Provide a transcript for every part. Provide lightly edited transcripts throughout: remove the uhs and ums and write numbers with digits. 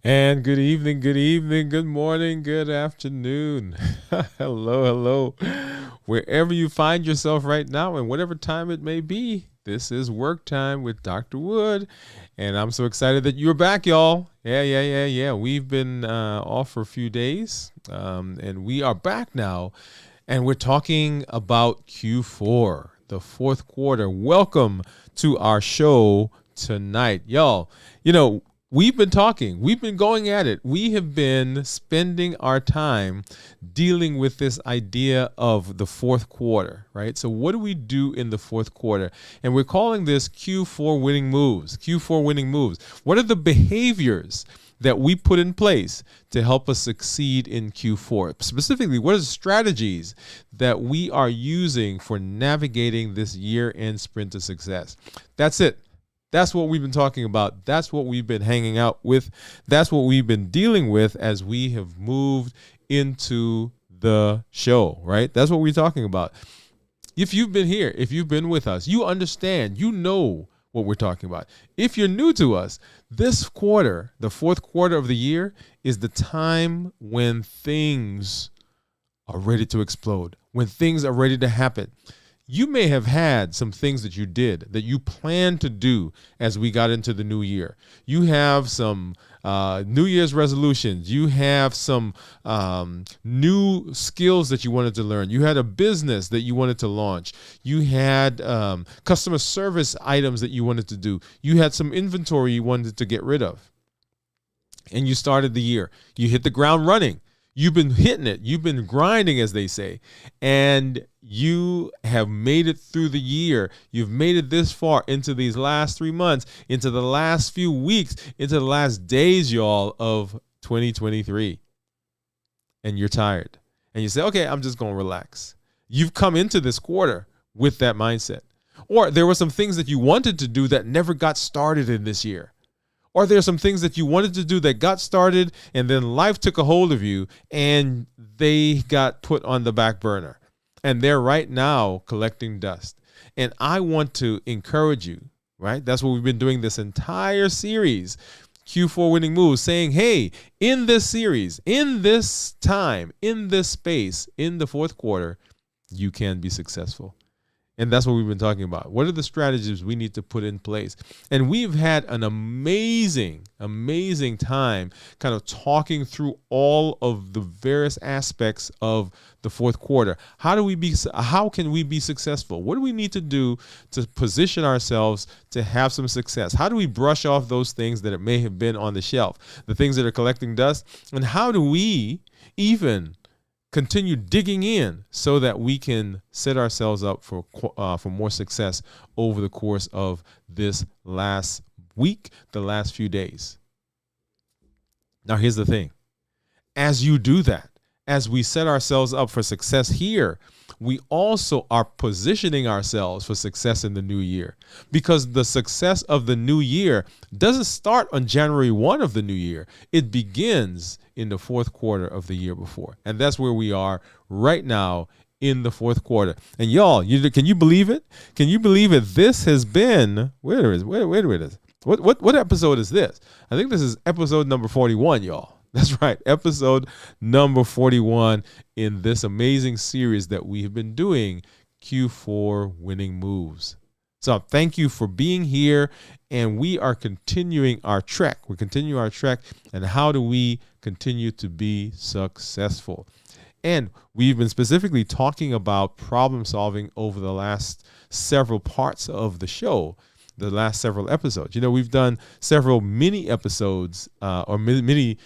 And good evening, good morning, good afternoon. Hello. Wherever you find yourself right now and whatever time it may be, this is Work Time with Dr. Wood. And I'm so excited that you're back, y'all. Yeah. We've been off for a few days, and we are back now. And we're talking about Q4, the fourth quarter. Welcome to our show tonight. Y'all, we've been talking, we've been going at it. We have been spending our time dealing with this idea of the fourth quarter, right? So what do we do in the fourth quarter? And we're calling this Q4 winning moves. Q4 winning moves. What are the behaviors that we put in place to help us succeed in Q4? Specifically, what are the strategies that we are using for navigating this year-end sprint to success? That's it. That's what we've been talking about. That's what we've been hanging out with. That's what we've been dealing with as we have moved into the show, right? That's what we're talking about. If you've been here, if you've been with us, you understand, you know what we're talking about. If you're new to us, this quarter, the fourth quarter of the year, is the time when things are ready to explode, when things are ready to happen. You may have had some things that you did, that you planned to do as we got into the new year. You have some New Year's resolutions. You have some new skills that you wanted to learn. You had a business that you wanted to launch. You had customer service items that you wanted to do. You had some inventory you wanted to get rid of. And you started the year. You hit the ground running. You've been hitting it. You've been grinding, as they say, and you have made it through the year. You've made it this far into these last 3 months, into the last few weeks, into the last days, y'all, of 2023. And you're tired. And you say, okay, I'm just going to relax. You've come into this quarter with that mindset. Or there were some things that you wanted to do that never got started in this year. Or there's some things that you wanted to do that got started and then life took a hold of you and they got put on the back burner. And they're right now collecting dust. And I want to encourage you, right? That's what we've been doing this entire series, Q4 Winning Moves, saying, hey, in this series, in this time, in this space, in the fourth quarter, you can be successful. And that's what we've been talking about. What are the strategies we need to put in place? And we've had an amazing time kind of talking through all of the various aspects of the fourth quarter. How can we be successful? What do we need to do to position ourselves to have some success? How do we brush off those things that it may have been on the shelf, the things that are collecting dust? And how do we even continue digging in so that we can set ourselves up for more success over the course of this last week, the last few days? Now, here's the thing. As you do that, as we set ourselves up for success here, we also are positioning ourselves for success in the new year, because the success of the new year doesn't start on January 1 of the new year. It begins in the fourth quarter of the year before. And that's where we are right now in the fourth quarter. And y'all, can you believe it? Can you believe it? This has been, where is it? What episode is this? I think this is episode number 41, y'all. That's right, episode number 41 in this amazing series that we have been doing, Q4 Winning Moves. So thank you for being here, and we are continuing our trek. And how do we continue to be successful? And we've been specifically talking about problem solving over the last several parts of the show, the last several episodes. We've done several mini episodes or mini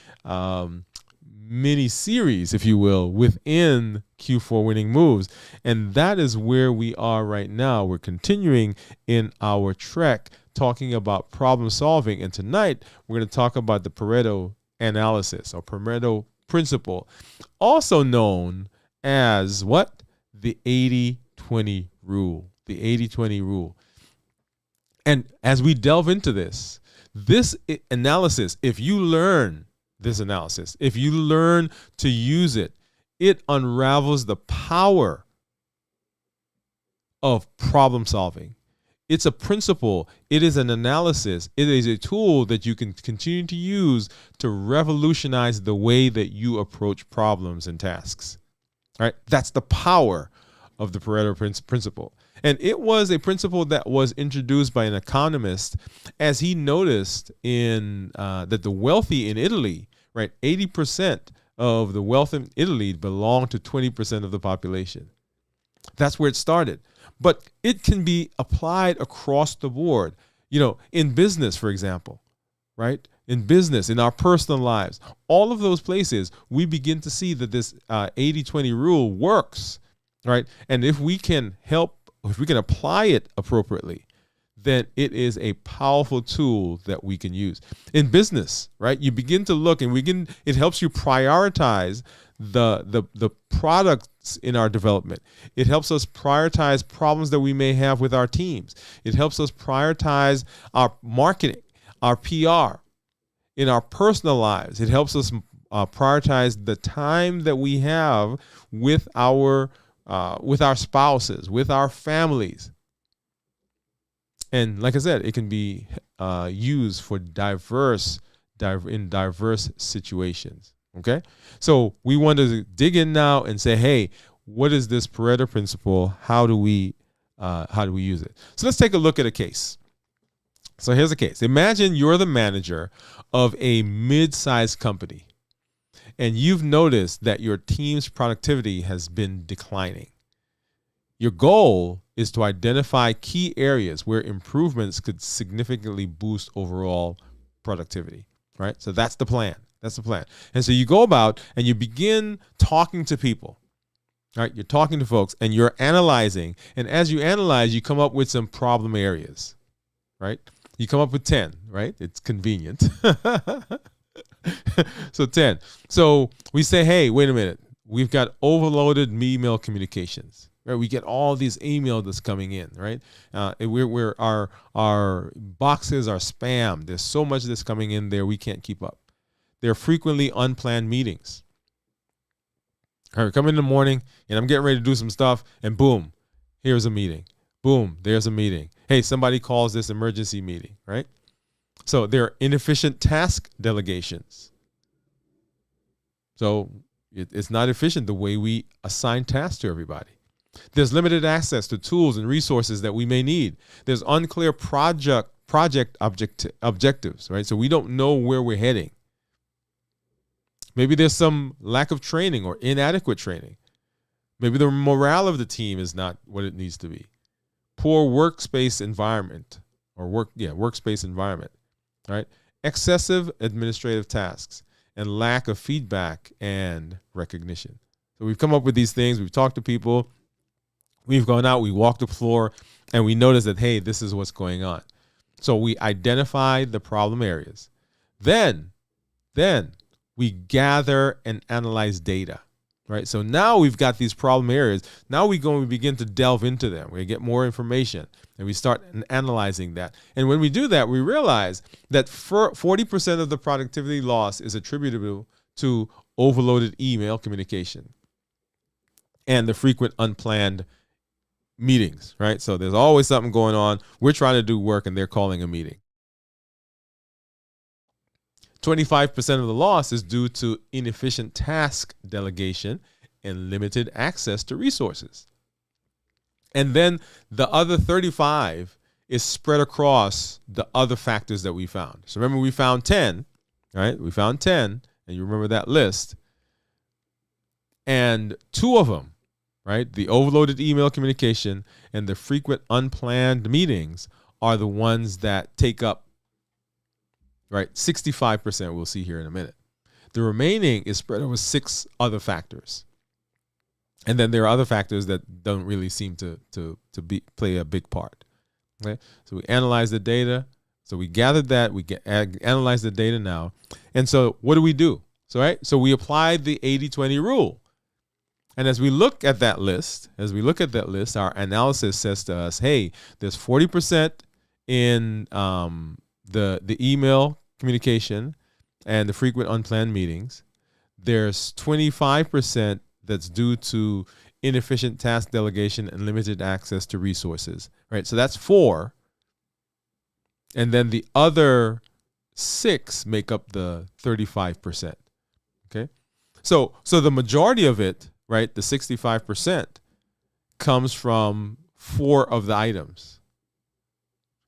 series, if you will, within Q4 Winning Moves. And that is where we are right now. We're continuing in our trek talking about problem solving. And tonight we're going to talk about the Pareto analysis or Pareto principle, also known as what? The 80-20 rule. The 80-20 rule. And as we delve into this analysis, if you learn this analysis, if you learn to use it, it unravels the power of problem solving. It's a principle. It is an analysis. It is a tool that you can continue to use to revolutionize the way that you approach problems and tasks. All right? That's the power of the Pareto principle. And it was a principle that was introduced by an economist as he noticed that the wealthy in Italy, right, 80% of the wealth in Italy belonged to 20% of the population. That's where it started. But it can be applied across the board. In business, for example, right? In business, in our personal lives, all of those places, we begin to see that this 80-20 rule works, right? And if we can apply it appropriately, then it is a powerful tool that we can use. In business, right? You begin to look and it helps you prioritize the products in our development. It helps us prioritize problems that we may have with our teams. It helps us prioritize our marketing, our PR. In our personal lives, it helps us prioritize the time that we have with our spouses, with our families. And like I said, it can be used for diverse situations. Okay, so we want to dig in now and say, hey, what is this Pareto principle? How do we use it? So let's take a look at a case. So here's a case. Imagine you're the manager of a mid-sized company, and you've noticed that your team's productivity has been declining. Your goal is to identify key areas where improvements could significantly boost overall productivity, right? So that's the plan. And so you go about and you begin talking to people, right? You're talking to folks and you're analyzing. And as you analyze, you come up with some problem areas, right? You come up with 10, right? It's convenient. So 10. So we say, hey, wait a minute. We've got overloaded email communications. Right, we get all these emails that's coming in, right? Our boxes are spam. There's so much that's coming in there, we can't keep up. There are frequently unplanned meetings. I come in the morning and I'm getting ready to do some stuff, and boom, here's a meeting. Boom, there's a meeting. Hey, somebody calls this emergency meeting, right? So there are inefficient task delegations. So it's not efficient the way we assign tasks to everybody. There's limited access to tools and resources that we may need. There's unclear project objectives, right? So we don't know where we're heading. Maybe there's some lack of training or inadequate training. Maybe the morale of the team is not what it needs to be. Poor workspace environment workspace environment, right? Excessive administrative tasks and lack of feedback and recognition. So we've come up with these things. We've talked to people. We've gone out, we walked the floor, and we noticed that, hey, this is what's going on. So we identify the problem areas. Then we gather and analyze data, right? So now we've got these problem areas. Now we begin to delve into them. We get more information, and we start analyzing that. And when we do that, we realize that 40% of the productivity loss is attributable to overloaded email communication and the frequent unplanned meetings, right? So there's always something going on. We're trying to do work and they're calling a meeting. 25% of the loss is due to inefficient task delegation and limited access to resources. And then the other 35 is spread across the other factors that we found. So remember, we found 10, right? We found 10, and you remember that list. And 2 of them, right, the overloaded email communication and the frequent unplanned meetings, are the ones that take up, right, 65%, we'll see here in a minute. The remaining is spread over 6 other factors. And then there are other factors that don't really seem to play a big part. Okay? So we analyze the data. So we gathered that. We analyze the data now. And so what do? So we applied the 80-20 rule. And as we look at that list, our analysis says to us, hey, there's 40% in the email communication and the frequent unplanned meetings. There's 25% that's due to inefficient task delegation and limited access to resources, right? So that's 4. And then the other 6 make up the 35%. Okay. So the majority of it, right, the 65%, comes from 4 of the items.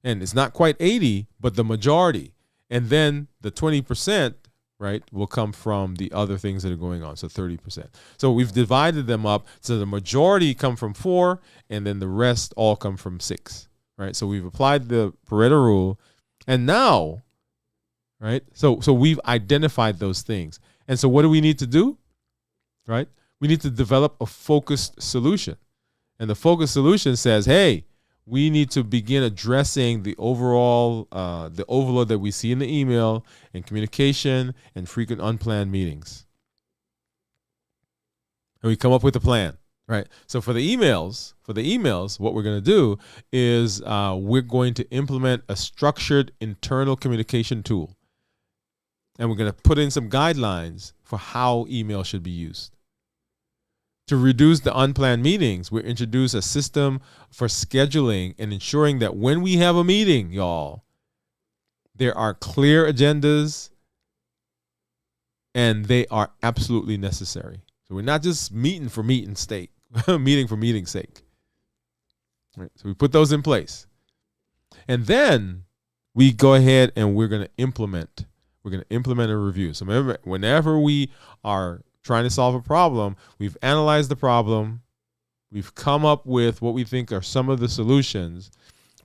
And it's not quite 80, but the majority. And then the 20%, right, will come from the other things that are going on, so 30%. So we've divided them up. So the majority come from 4, and then the rest all come from 6, right? So we've applied the Pareto rule, and now, right, so we've identified those things. And so what do we need to do, right? We need to develop a focused solution. And the focused solution says, hey, we need to begin addressing the overall, the overload that we see in the email and communication and frequent unplanned meetings. And we come up with a plan, right? So for the emails, what we're going to do is we're going to implement a structured internal communication tool. And we're going to put in some guidelines for how email should be used. To reduce the unplanned meetings, we introduce a system for scheduling and ensuring that when we have a meeting, y'all, there are clear agendas and they are absolutely necessary. So we're not just meeting for meeting's sake, meeting for meeting's sake. Right, so we put those in place. And then we go ahead and we're going to implement. We're going to implement a review. So remember, whenever we are trying to solve a problem, we've analyzed the problem, we've come up with what we think are some of the solutions,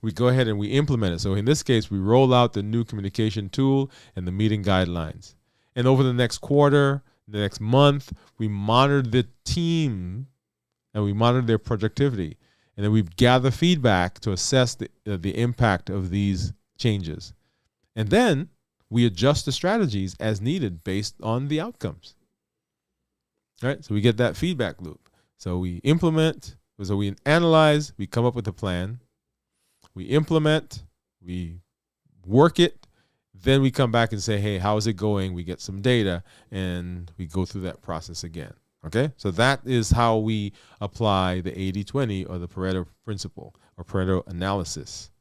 we go ahead and we implement it. So in this case, we roll out the new communication tool and the meeting guidelines. And over the next quarter, the next month, we monitor the team and we monitor their productivity. And then we gather feedback to assess the impact of these changes. And then we adjust the strategies as needed based on the outcomes. Right, so we get that feedback loop. So we implement, so we analyze, we come up with a plan, we implement, we work it, then we come back and say, hey, how is it going? We get some data and we go through that process again. Okay, so that is how we apply the 80-20 or the Pareto principle or Pareto analysis.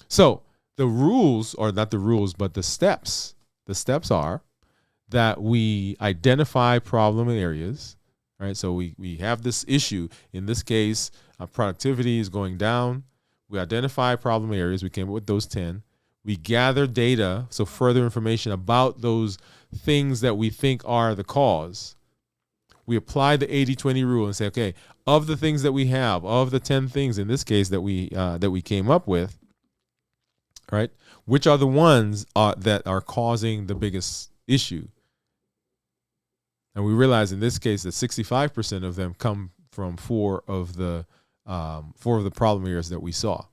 So the rules, or not the rules, but the steps are that we identify problem areas, right? So we have this issue. In this case, productivity is going down. We identify problem areas. We came up with those 10. We gather data, so further information about those things that we think are the cause. We apply the 80-20 rule and say, okay, of the things that we have, of the 10 things in this case that we came up with, right? Which are the ones that are causing the biggest issue? And we realize in this case that 65% of them come from 4 of the problem areas that we saw.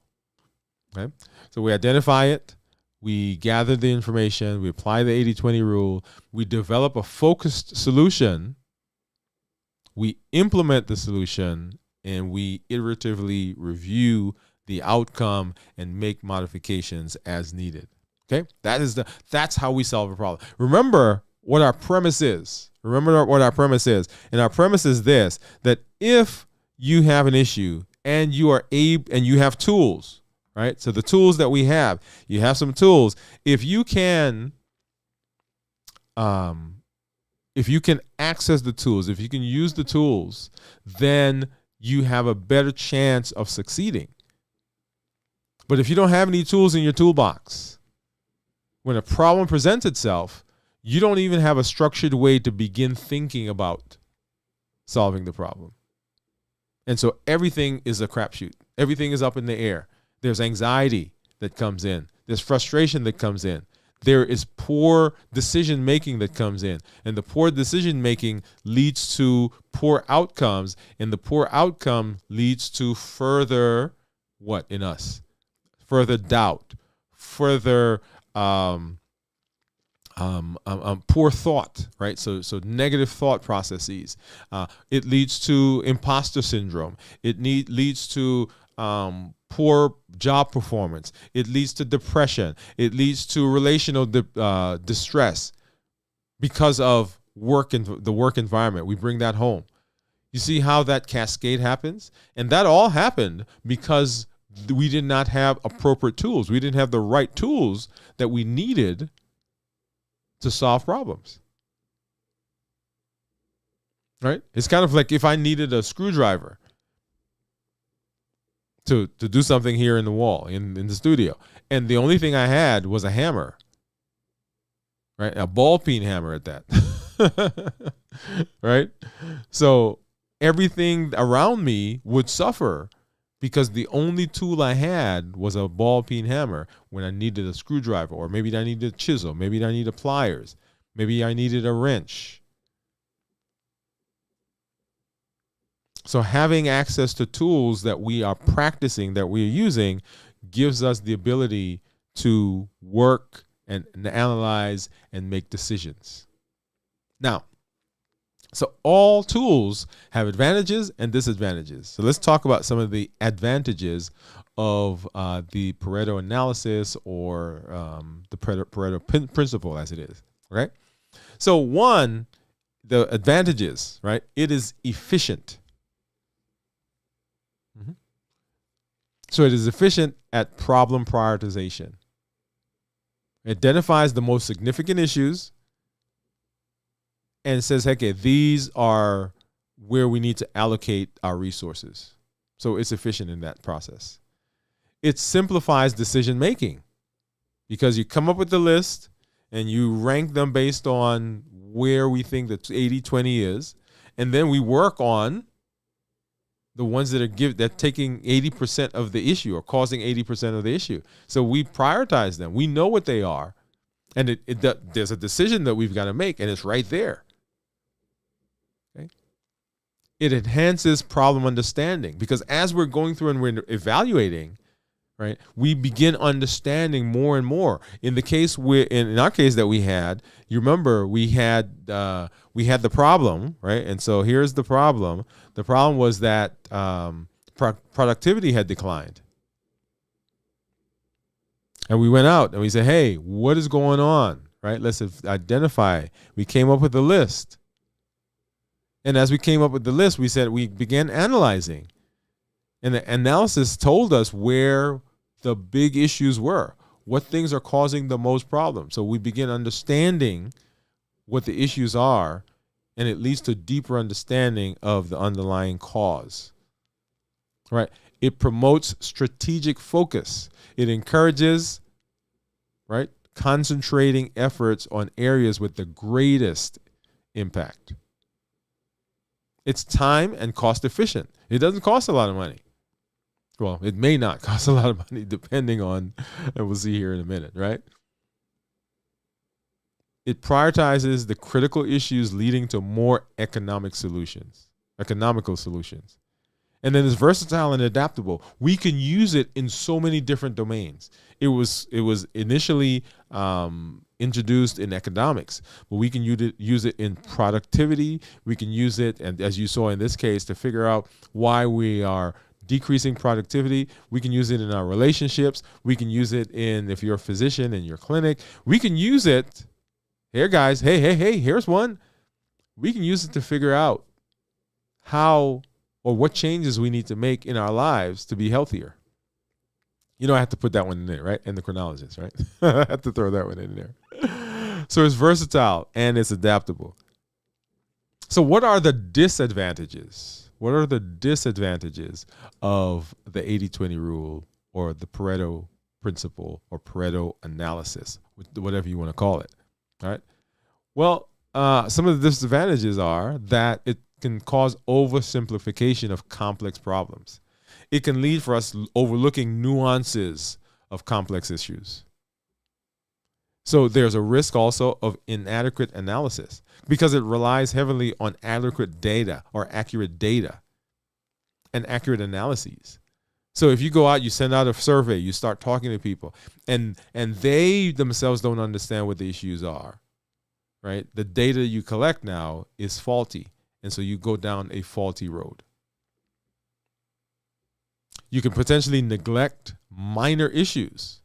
Okay, so we identify it, we gather the information, we apply the 80-20 rule, we develop a focused solution, we implement the solution, and we iteratively review the outcome and make modifications as needed. Okay, that's how we solve a problem. Remember what our premise is. And our premise is this, that if you have an issue and you are able and you have tools, right? So the tools that we have, you have some tools. If you can access the tools, if you can use the tools, then you have a better chance of succeeding. But if you don't have any tools in your toolbox, when a problem presents itself, you don't even have a structured way to begin thinking about solving the problem. And so everything is a crapshoot. Everything is up in the air. There's anxiety that comes in. There's frustration that comes in. There is poor decision making that comes in. And the poor decision making leads to poor outcomes. And the poor outcome leads to further what in us? Further doubt, further poor thought, right? So negative thought processes. It leads to imposter syndrome. It leads to poor job performance. It leads to depression. It leads to relational distress because of the work environment. We bring that home. You see how that cascade happens? And that all happened because we did not have appropriate tools. We didn't have the right tools that we needed to solve problems. Right? It's kind of like if I needed a screwdriver to do something here in the wall, in the studio, and the only thing I had was a hammer, right? A ball peen hammer at that. Right? So everything around me would suffer because the only tool I had was a ball peen hammer when I needed a screwdriver, or maybe I needed a chisel, maybe I needed pliers, maybe I needed a wrench. So having access to tools that we are practicing, that we're using, gives us the ability to work and analyze and make decisions. Now, so all tools have advantages and disadvantages. So let's talk about some of the advantages of the Pareto analysis, or the Pareto principle as it is, right? So one, the advantages, right? It is efficient. So it is efficient at problem prioritization. It identifies the most significant issues and says, okay, these are where we need to allocate our resources. So it's efficient in that process. It simplifies decision making because you come up with the list and you rank them based on where we think the 80-20 is, and then we work on the ones that are taking 80% of the issue or causing 80% of the issue. So we prioritize them. We know what they are, and there's a decision that we've got to make, and it's right there. Okay. It enhances problem understanding because as we're going through and we're evaluating, right, we begin understanding more and more. In the case in our case that we had, you remember we had the problem, right? And so here's the problem. The problem was that productivity had declined. And we went out and we said, hey, what is going on, right? Let's identify. We came up with a list. And as we came up with the list, we began analyzing. And the analysis told us where the big issues were, what things are causing the most problems. So we begin understanding what the issues are, and it leads to deeper understanding of the underlying cause. Right? It promotes strategic focus. It encourages, right, concentrating efforts on areas with the greatest impact. It's time and cost efficient. It doesn't cost a lot of money. Well, it may not cost a lot of money depending on, and we'll see here in a minute, right? It prioritizes the critical issues leading to more economical solutions. And then it's versatile and adaptable. We can use it in so many different domains. It was initially introduced in economics, but we can use it in productivity. We can use it, and as you saw in this case, to figure out why we are decreasing productivity. We can use it in our relationships. We can use it if you're a physician in your clinic. We can use it, here guys, hey, here's one. We can use it to figure out how or what changes we need to make in our lives to be healthier. You know, I have to put that one in there, right? Endocrinologist, right? I have to throw that one in there. So it's versatile and it's adaptable. So what are the disadvantages? What are the disadvantages of the 80-20 rule or the Pareto principle or Pareto analysis, whatever you want to call it? All right. Well, some of the disadvantages are that it can cause oversimplification of complex problems. It can lead for us overlooking nuances of complex issues. So there's a risk also of inadequate analysis because it relies heavily on adequate data or accurate data and accurate analyses. So if you go out, you send out a survey, you start talking to people, and they themselves don't understand what the issues are, right? The data you collect now is faulty, and so you go down a faulty road. You can potentially neglect minor issues.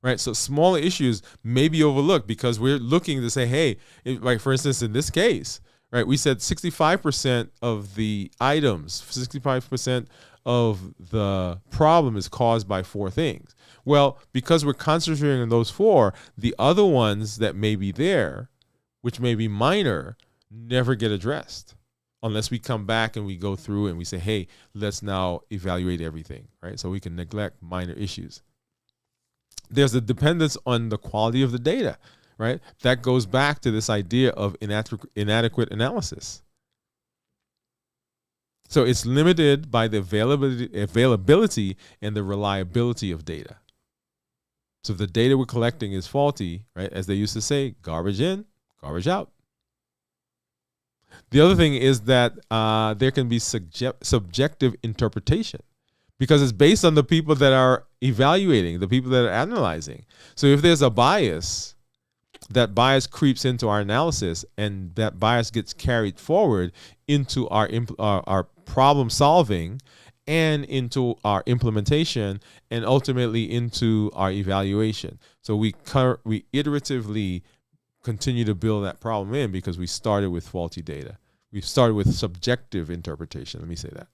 Right, so smaller issues may be overlooked because we're looking to say, hey, like for instance, in this case, right, we said 65% of the items, 65% of the problem is caused by 4 things. Well, because we're concentrating on those 4, the other ones that may be there, which may be minor, never get addressed unless we come back and we go through and we say, hey, let's now evaluate everything, right? So we can neglect minor issues. There's a dependence on the quality of the data, right? That goes back to this idea of inadequate analysis. So it's limited by the availability and the reliability of data. So if the data we're collecting is faulty, right, as they used to say, garbage in, garbage out. The other thing is that there can be subjective interpretation because it's based on the people that are evaluating, the people that are analyzing. So if there's a bias, that bias creeps into our analysis, and that bias gets carried forward into our problem solving and into our implementation and ultimately into our evaluation. So we iteratively continue to build that problem in because we started with faulty data. We started with subjective interpretation. Let me say that.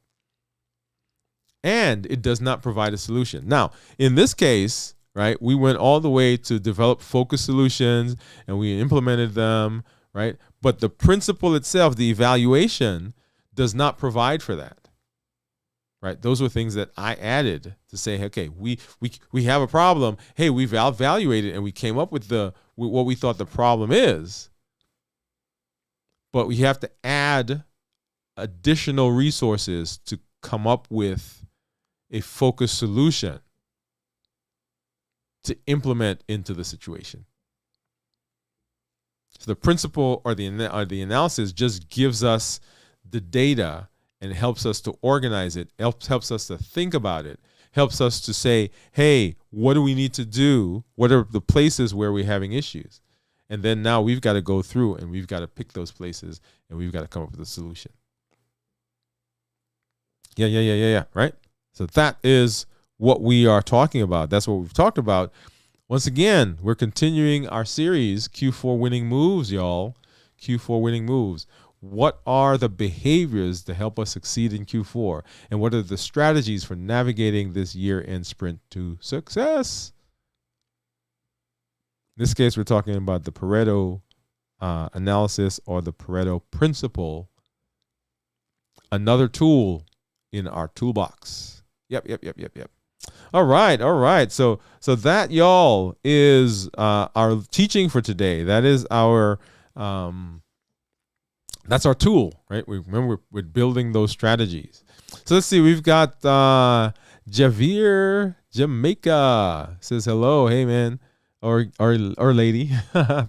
And it does not provide a solution. Now, in this case, right, we went all the way to develop focused solutions and we implemented them, right? But the principle itself, the evaluation, does not provide for that. Right? Those were things that I added to say, okay, we have a problem. Hey, we've evaluated and we came up with what we thought the problem is. But we have to add additional resources to come up with a focused solution to implement into the situation. So the principle or the analysis just gives us the data and helps us to organize it, helps us to think about it, helps us to say, hey, what do we need to do? What are the places where we're having issues? And then now we've got to go through and we've got to pick those places and we've got to come up with a solution. Yeah, right? So that is what we are talking about. That's what we've talked about. Once again, we're continuing our series, Q4 Winning Moves, y'all. Q4 Winning Moves. What are the behaviors to help us succeed in Q4? And what are the strategies for navigating this year-end sprint to success? In this case, we're talking about the Pareto analysis or the Pareto principle. Another tool in our toolbox. Yep. All right. So that, y'all, is our teaching for today. That is our that's our tool, right? We're building those strategies. So let's see. We've got Javier Jamaica says hello. Hey, man, or lady.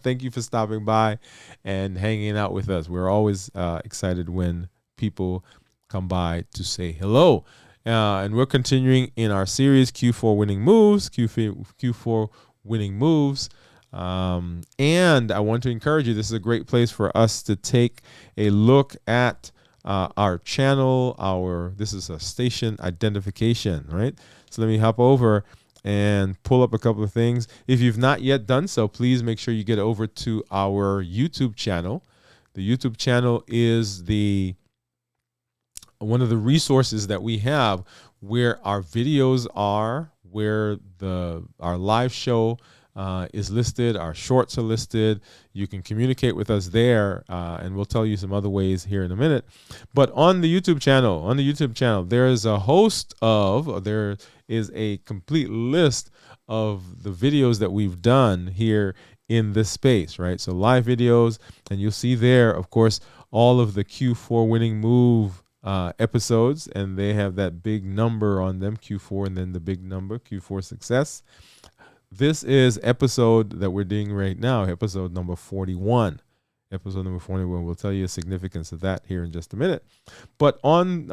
Thank you for stopping by and hanging out with us. We're always excited when people come by to say hello. And we're continuing in our series, Q4 Winning Moves, Q4 Winning Moves. And I want to encourage you, this is a great place for us to take a look at our channel. This is a station identification, right? So let me hop over and pull up a couple of things. If you've not yet done so, please make sure you get over to our YouTube channel. The YouTube channel is one of the resources that we have where our videos are, where our live show is listed, our shorts are listed. You can communicate with us there, and we'll tell you some other ways here in a minute. But on the YouTube channel, there is a complete list of the videos that we've done here in this space, right? So live videos, and you'll see there, of course, all of the Q4 Winning Move episodes, and they have that big number on them, Q4, and then the big number, Q4 Success. This is episode that we're doing right now, episode number 41. Episode number 41. We'll tell you the significance of that here in just a minute. But on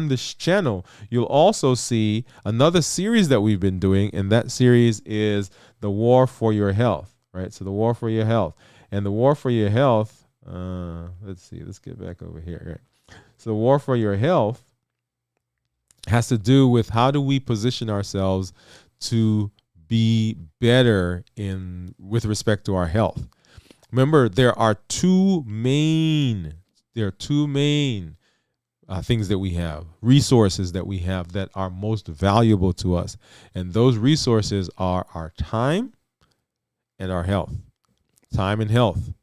this channel, you'll also see another series that we've been doing, and that series is The War for Your Health, right? So The War for Your Health. And The War for Your Health, let's see, let's get back over here, right? So The War for Your Health has to do with how do we position ourselves to be better with respect to our health. Remember, there are two main things that we have, resources that we have that are most valuable to us. And those resources are our time and our health. Time and health.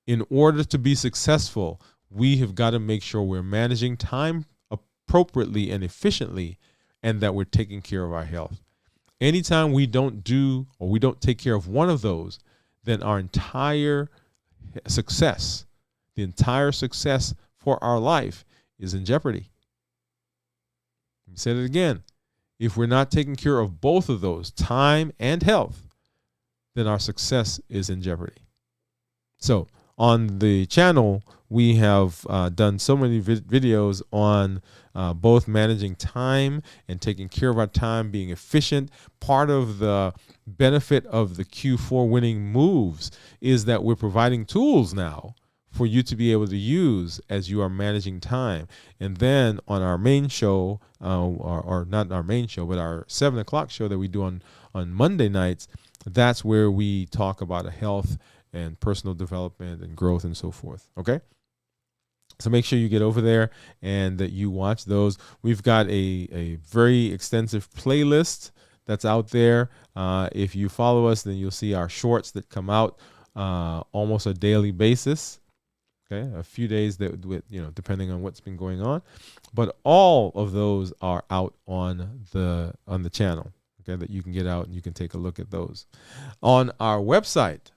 In order to be successful, we have got to make sure we're managing time appropriately and efficiently, and that we're taking care of our health. Anytime we don't do or we don't take care of one of those, then our entire success, the entire success for our life is in jeopardy. Let me say it again. If we're not taking care of both of those, time and health, then our success is in jeopardy. So on the channel, we have done so many videos on both managing time and taking care of our time, being efficient. Part of the benefit of the Q4 winning moves is that we're providing tools now for you to be able to use as you are managing time. And then on our main show, or not our main show, but our 7 o'clock show that we do on Monday nights, that's where we talk about health and personal development and growth and so forth. Okay? So make sure you get over there and that you watch those. We've got a very extensive playlist that's out there. If you follow us, then you'll see our shorts that come out almost a daily basis. Okay, a few days that, depending on what's been going on, but all of those are out on the channel. Okay, that you can get out and you can take a look at those on our website.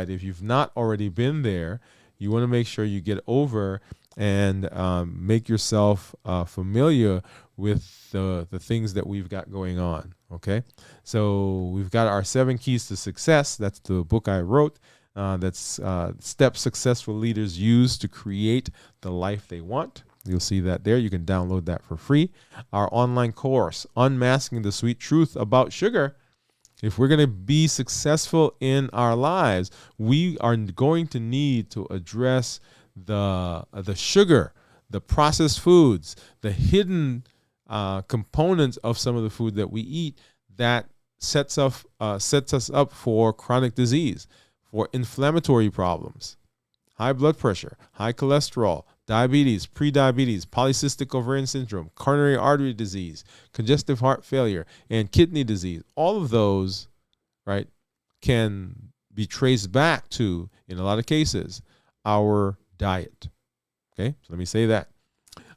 If you've not already been there, you want to make sure you get over and make yourself familiar with the things that we've got going on. Okay, so we've got our 7 Keys to Success. That's the book I wrote. That's steps successful leaders use to create the life they want. You'll see that there. You can download that for free. Our online course, Unmasking the Sweet Truth About Sugar. If we're going to be successful in our lives, we are going to need to address the sugar, the processed foods, the hidden components of some of the food that we eat that sets us up for chronic disease, for inflammatory problems, high blood pressure, high cholesterol, diabetes, prediabetes, polycystic ovarian syndrome, coronary artery disease, congestive heart failure, and kidney disease. All of those, right, can be traced back to, in a lot of cases, our diet. Okay, so let me say that.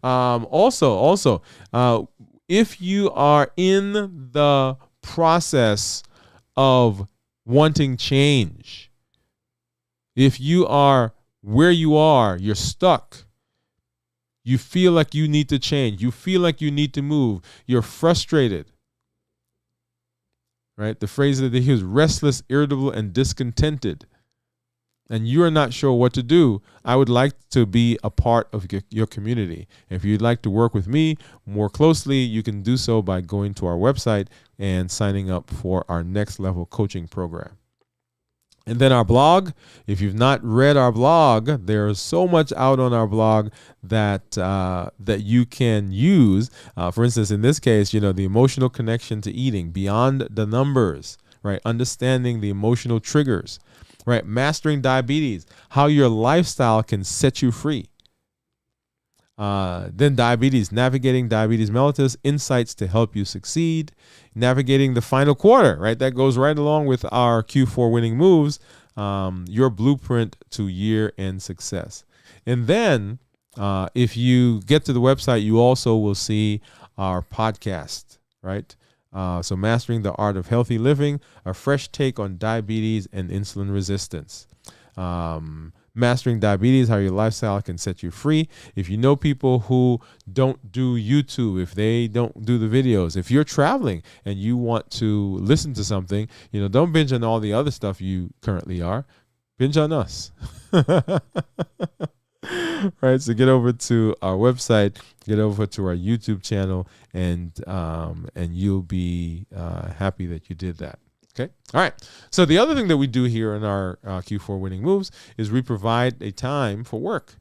Also, if you are in the process of wanting change, if you are where you are, you're stuck, you feel like you need to change, you feel like you need to move, you're frustrated, right? The phrase that they use, restless, irritable, and discontented, and you are not sure what to do, I would like to be a part of your community. If you'd like to work with me more closely, you can do so by going to our website and signing up for our next level coaching program. And then our blog, if you've not read our blog, there's so much out on our blog that you can use. For instance, in this case, the emotional connection to eating, beyond the numbers, right? Understanding the emotional triggers, right? Mastering diabetes, how your lifestyle can set you free. Then diabetes, navigating diabetes mellitus, insights to help you succeed, navigating the final quarter, right? That goes right along with our Q4 winning moves, your blueprint to year-end success. And then if you get to the website, you also will see our podcast, right? So Mastering the Art of Healthy Living, a fresh take on diabetes and insulin resistance. Mastering Diabetes, how your lifestyle can set you free. If you know people who don't do YouTube, if they don't do the videos, if you're traveling and you want to listen to something, don't binge on all the other stuff you currently are. Binge on us. Right, so get over to our website, get over to our YouTube channel, and you'll be happy that you did that. Okay. All right. So the other thing that we do here in our Q4 winning moves is we provide a time for work.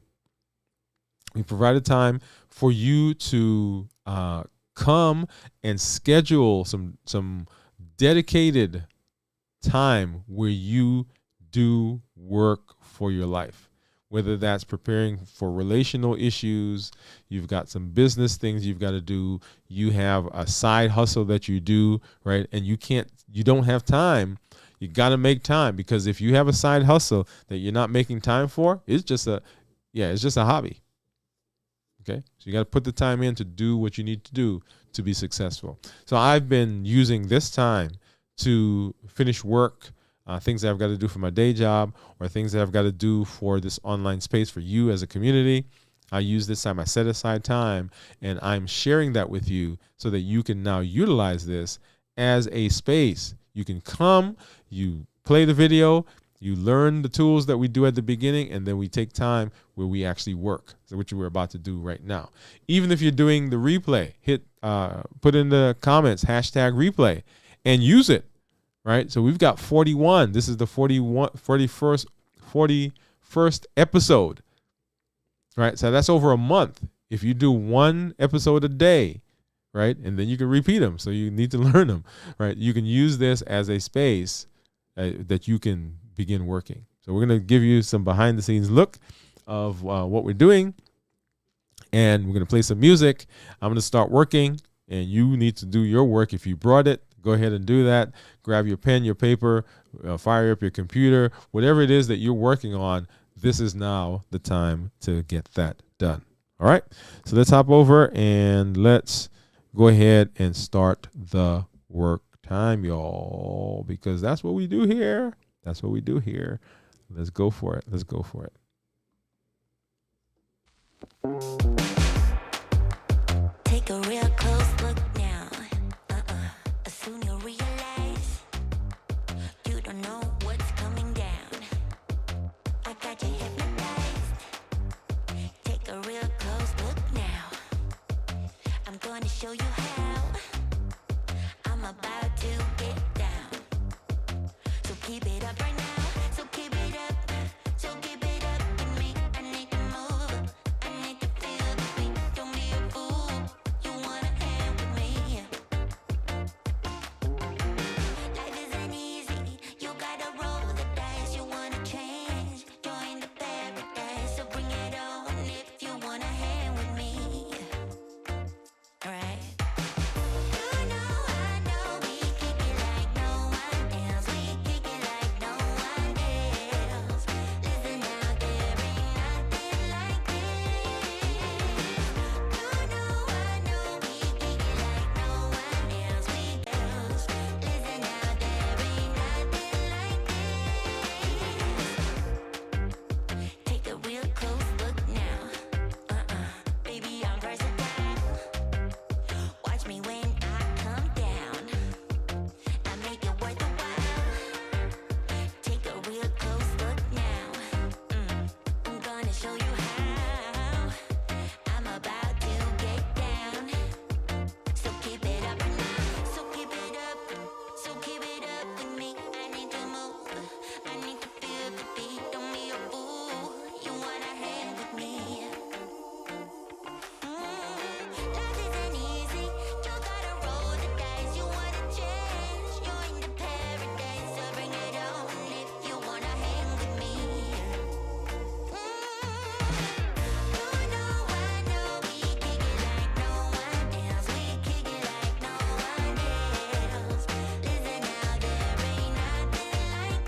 We provide a time for you to come and schedule some dedicated time where you do work for your life, whether that's preparing for relational issues, you've got some business things you've got to do, you have a side hustle that you do, right? And you don't have time. You got to make time, because if you have a side hustle that you're not making time for, it's just a hobby. Okay. So you got to put the time in to do what you need to do to be successful. So I've been using this time to finish work, things that I've got to do for my day job, or things that I've got to do for this online space for you as a community. I use this time, I set aside time, and I'm sharing that with you so that you can now utilize this as a space. You can come, you play the video, you learn the tools that we do at the beginning, and then we take time where we actually work. So what we're about to do right now. Even if you're doing the replay, put in the comments, #replay, and use it, right? So we've got 41. This is the 41st episode, right? So that's over a month. If you do one episode a day, right? And then you can repeat them. So you need to learn them, right? You can use this as a space that you can begin working. So we're going to give you some behind the scenes look of what we're doing, and we're going to play some music. I'm going to start working, and you need to do your work. If you brought it, go ahead and do that. Grab your pen, your paper, fire up your computer, whatever it is that you're working on. This is now the time to get that done. All right. So let's hop over and let's go ahead and start the work time, y'all, because that's what we do here. That's what we do here. Let's go for it. Let's go for it. Take a real close look now. Soon you'll realize you don't know what's coming down. I got you hypnotized. Take a real close look now. I'm going to show you how. I'm about to get down. So keep it up right now. So keep it up. So keep it up with me. I need to move. I need to feel the beat. Don't be a fool. You wanna hang with me. Life isn't easy. You gotta roll the dice. You wanna change. Join the paradise. So bring it on if you wanna hang with me. Alright. Take a real close look now. Baby, I'm versatile. Watch me when I come down. I make it worth the while. Take a real close look now. I'm gonna show you how. I'm about to get down. So keep it up now. So keep it up. So keep it up with me. I need to move. I need to feel the beat. Don't be a fool. You wanna hang with me. Life isn't easy. You gotta roll the dice. You wanna change. Join the paradise. So bring it on if you wanna hang with me. I know we kick it like no one else. We kick it like no one else. Listen now, there ain't nothing like this. I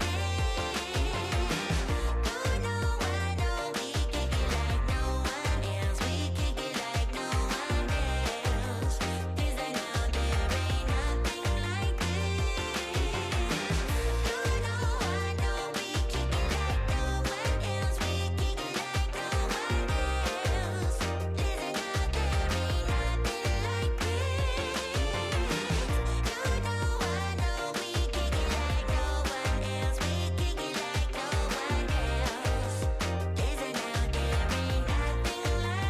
know we kick it like no one else. We kick it like no one else. Listen now, there ain't nothing like this. I know we kick it like no one else. We kick it like no one else. Listen now, there ain't nothing like this. I know we kick it like no one else. We kick it like no one else. Listen now, there ain't nothing like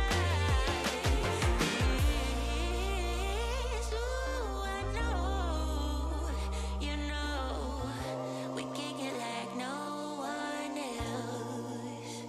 this. Ooh, I know, you know, we kick it like no one else.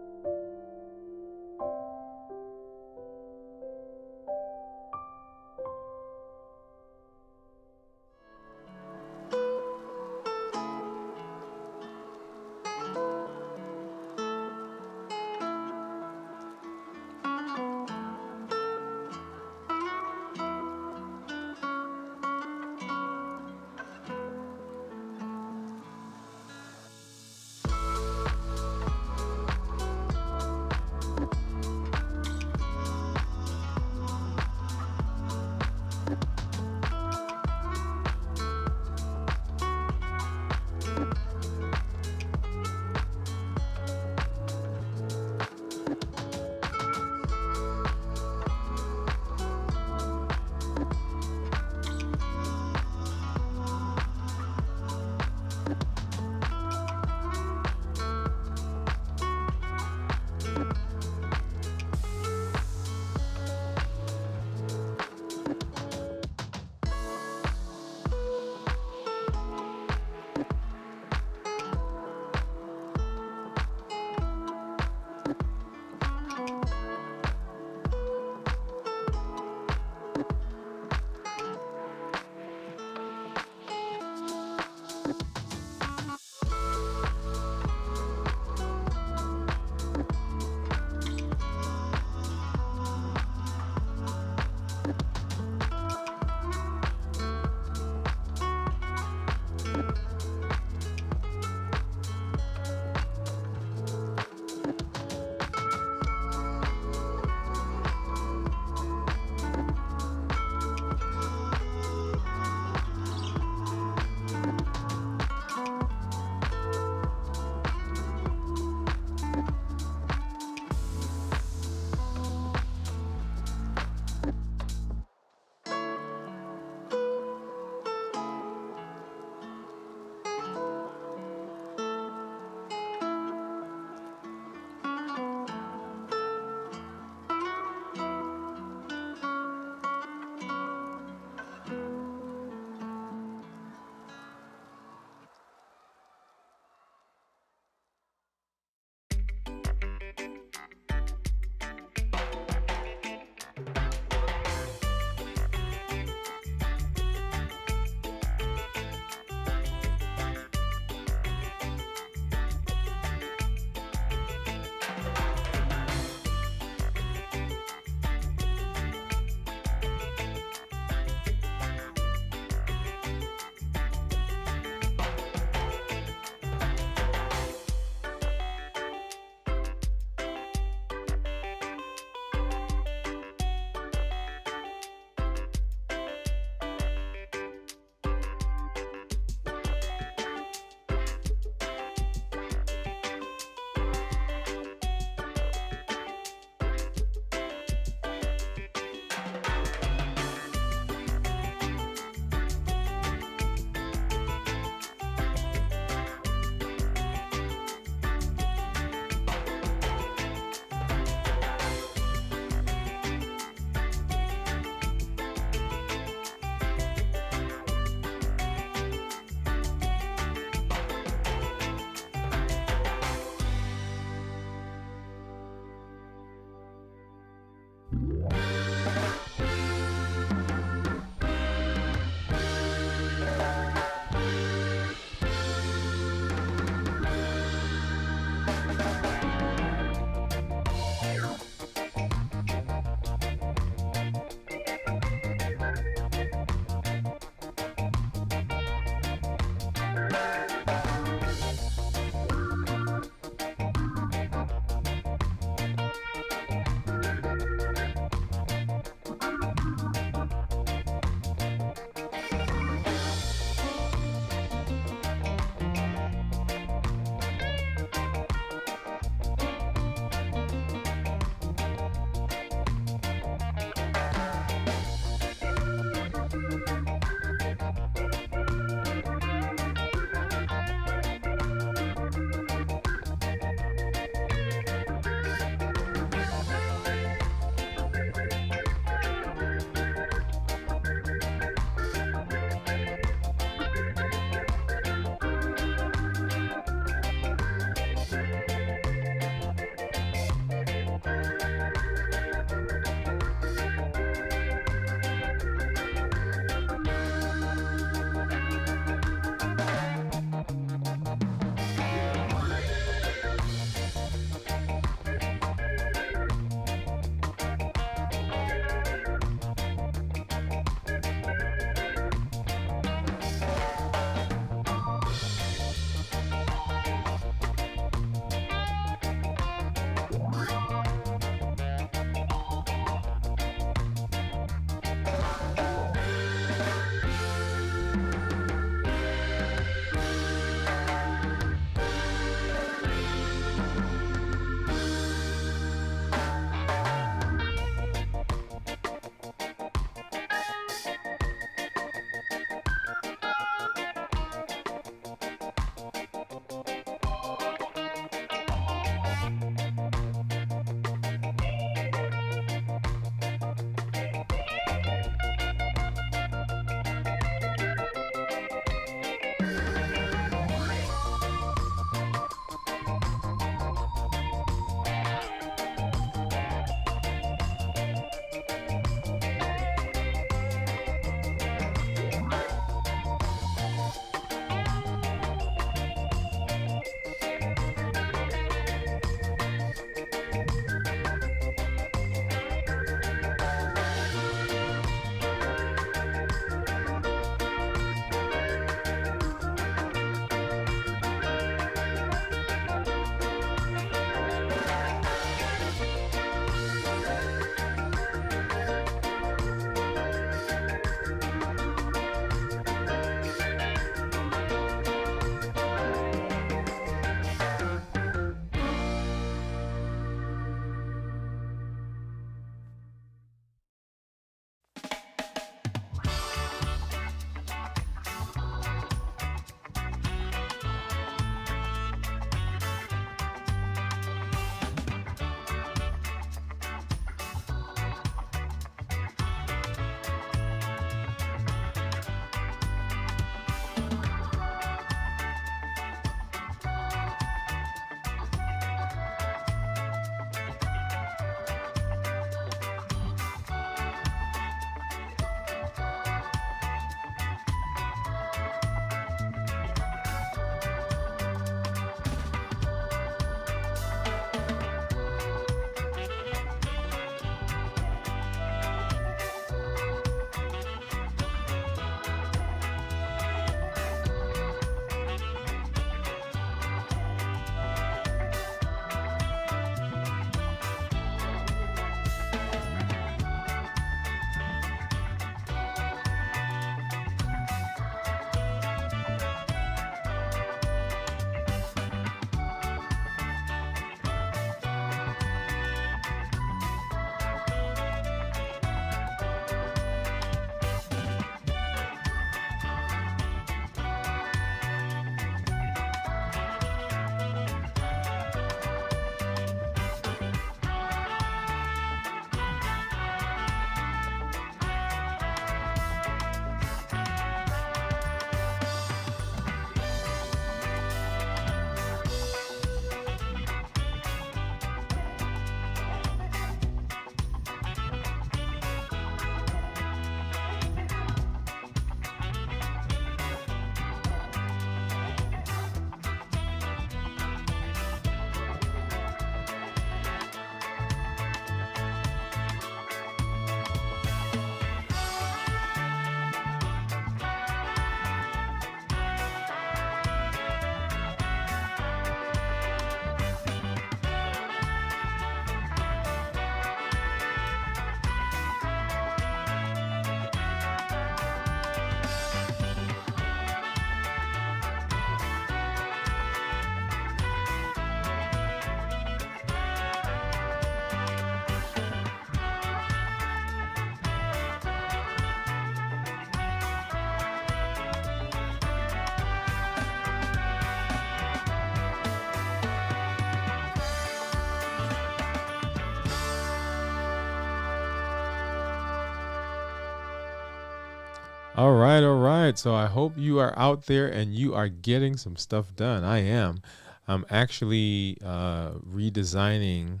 All right, all right. So I hope you are out there and you are getting some stuff done. I am. I'm actually redesigning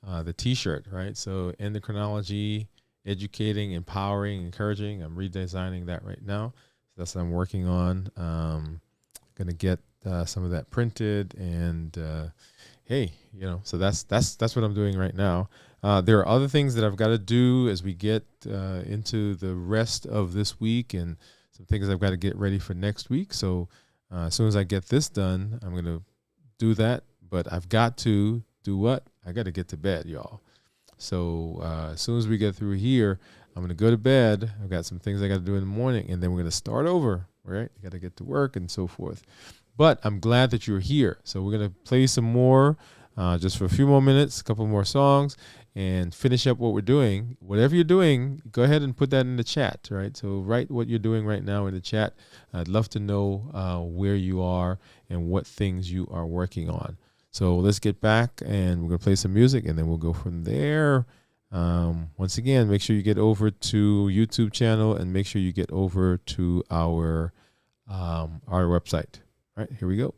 the T-shirt, right? So endocrinology, educating, empowering, encouraging. I'm redesigning that right now. So that's what I'm working on. Gonna get some of that printed, and hey, so that's what I'm doing right now. There are other things that I've got to do as we get into the rest of this week, and some things I've got to get ready for next week. So as soon as I get this done, I'm gonna do that. But I've got to do what? I got to get to bed, y'all. So as soon as we get through here, I'm gonna go to bed. I've got some things I got to do in the morning, and then we're gonna start over. Right? You got to get to work and so forth. But I'm glad that you're here. So we're gonna play some more, just for a few more minutes, a couple more songs, and finish up what we're doing. Whatever you're doing, go ahead and put that in the chat. Right? So write what you're doing right now in the chat. I'd love to know where you are and what things you are working on. So let's get back, and we're going to play some music, and then we'll go from there. Once again, make sure you get over to YouTube channel, and make sure you get over to our website. All right, here we go.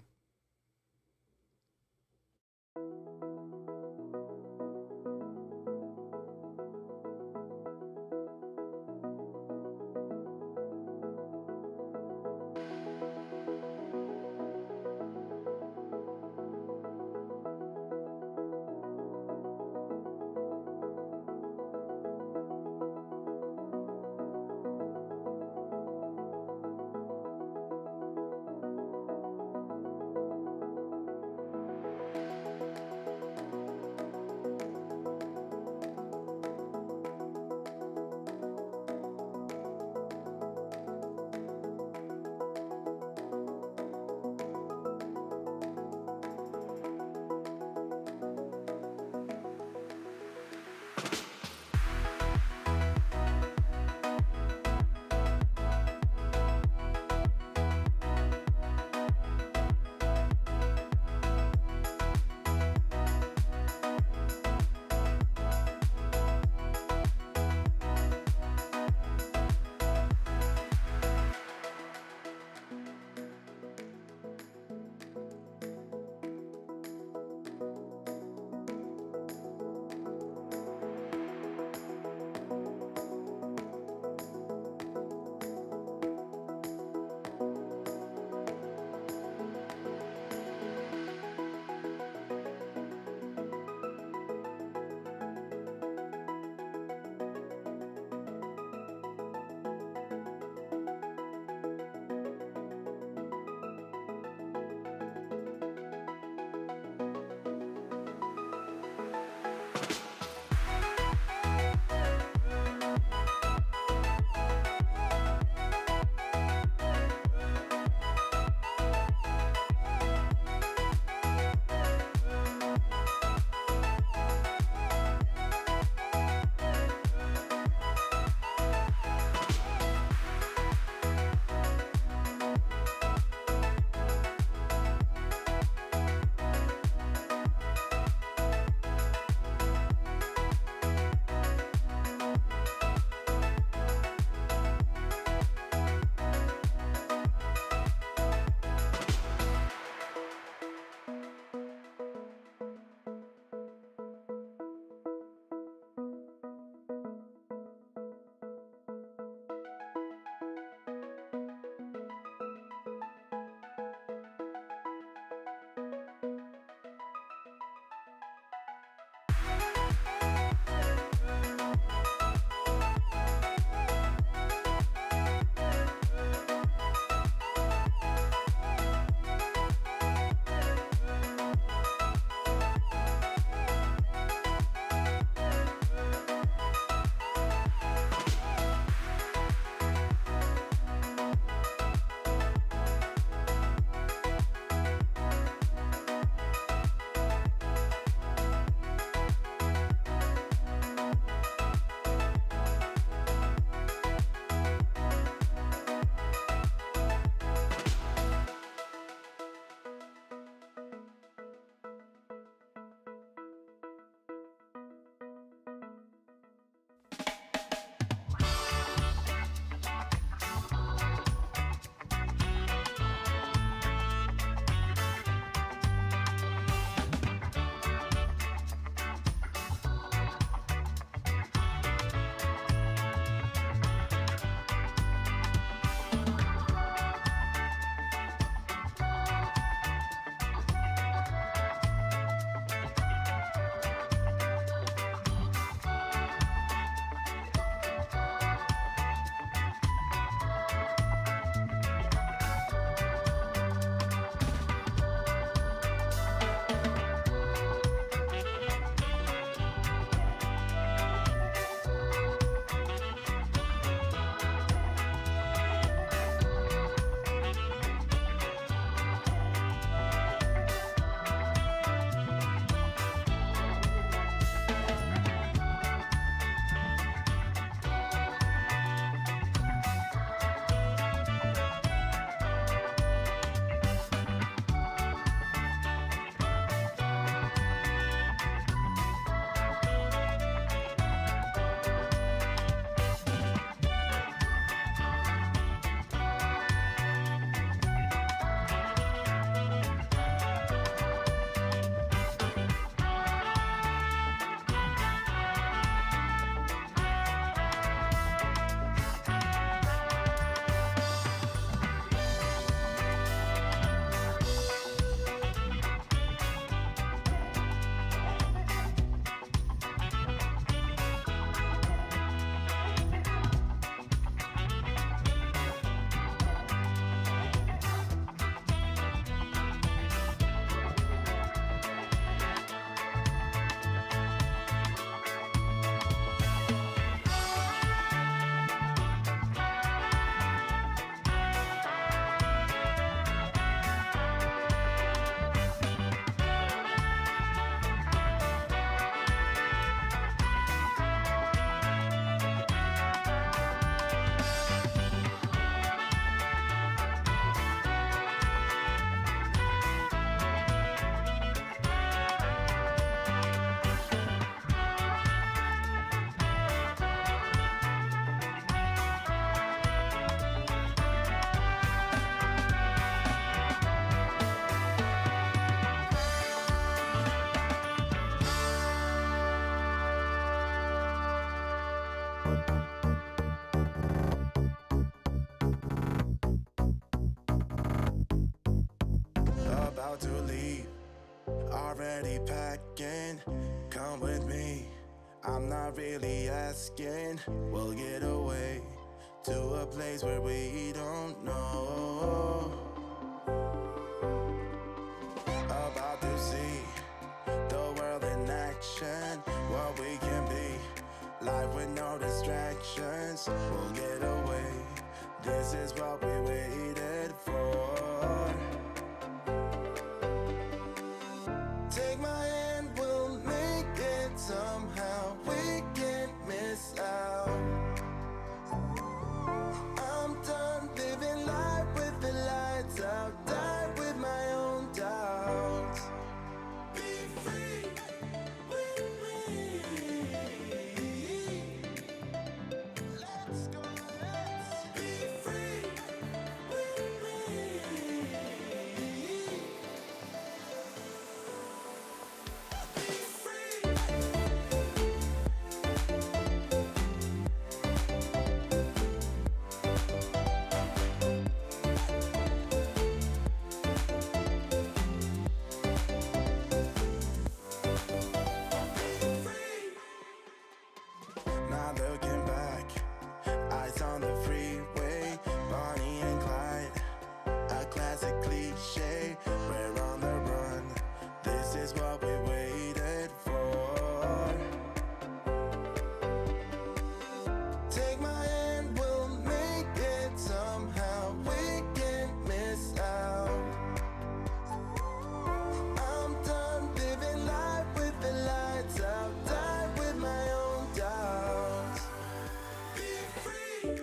I'm not really asking. We'll get away to a place where we don't know. About to see the world in action, what we can be. Life with no distractions. We'll get away. This is what we waited for. Take my hand, we'll make it somehow. We can't miss out. I'm done living life with the lights out. Die with my own doubts. Be free with me. Let's go, let's be free with me. Be free. Not looking back, eyes on the freeway, Bonnie and Clyde, a classic cliche. We're on the run, this is what we waited for. Take my hand, we'll make it somehow. We can't miss out. I'm done living life with the lights out. Die with my own doubts. Be free.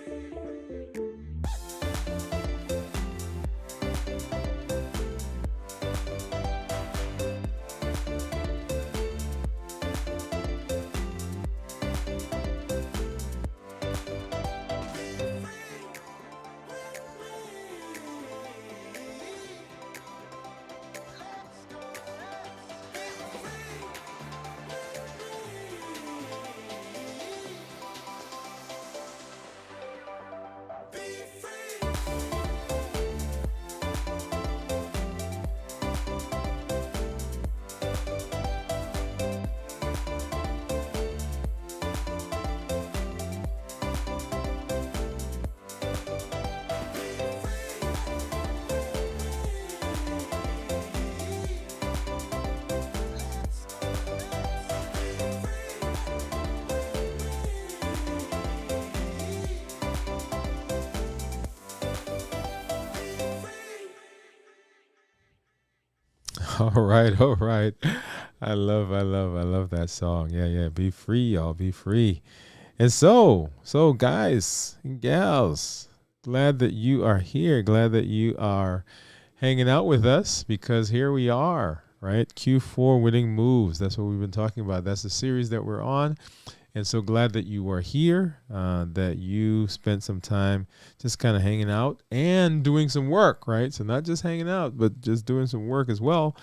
All right, all right. I love that song. Yeah. Be free, y'all. Be free. And so guys and gals, glad that you are here. Glad that you are hanging out with us because here we are, right? Q4 winning moves. That's what we've been talking about. That's the series that we're on. And so glad that you are here, that you spent some time just kind of hanging out and doing some work, right? So not just hanging out, but just doing some work as well.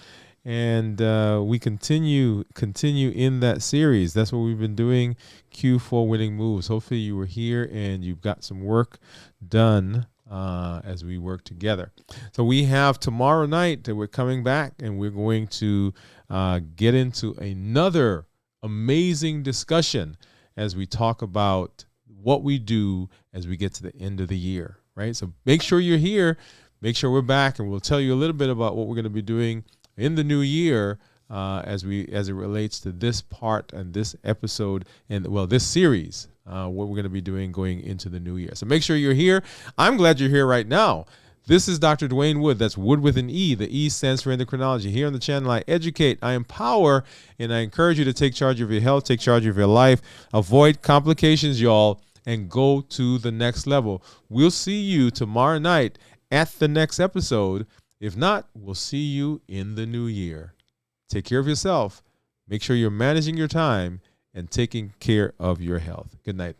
And we continue in that series. That's what we've been doing, Q4 winning moves. Hopefully you were here and you've got some work done as we work together. So we have tomorrow night that we're coming back and we're going to get into another amazing discussion as we talk about what we do as we get to the end of the year, right? So make sure you're here, make sure we're back, and we'll tell you a little bit about what we're going to be doing in the new year as it relates to this part and this episode and this series, what we're going to be doing going into the new year. So make sure you're here. I'm glad you're here right now. This is Dr. Dwain Woode. That's Wood with an E. The E stands for endocrinology. Here on the channel, I educate, I empower, and I encourage you to take charge of your health, take charge of your life, avoid complications, y'all, and go to the next level. We'll see you tomorrow night at the next episode. If not, we'll see you in the new year. Take care of yourself. Make sure you're managing your time and taking care of your health. Good night.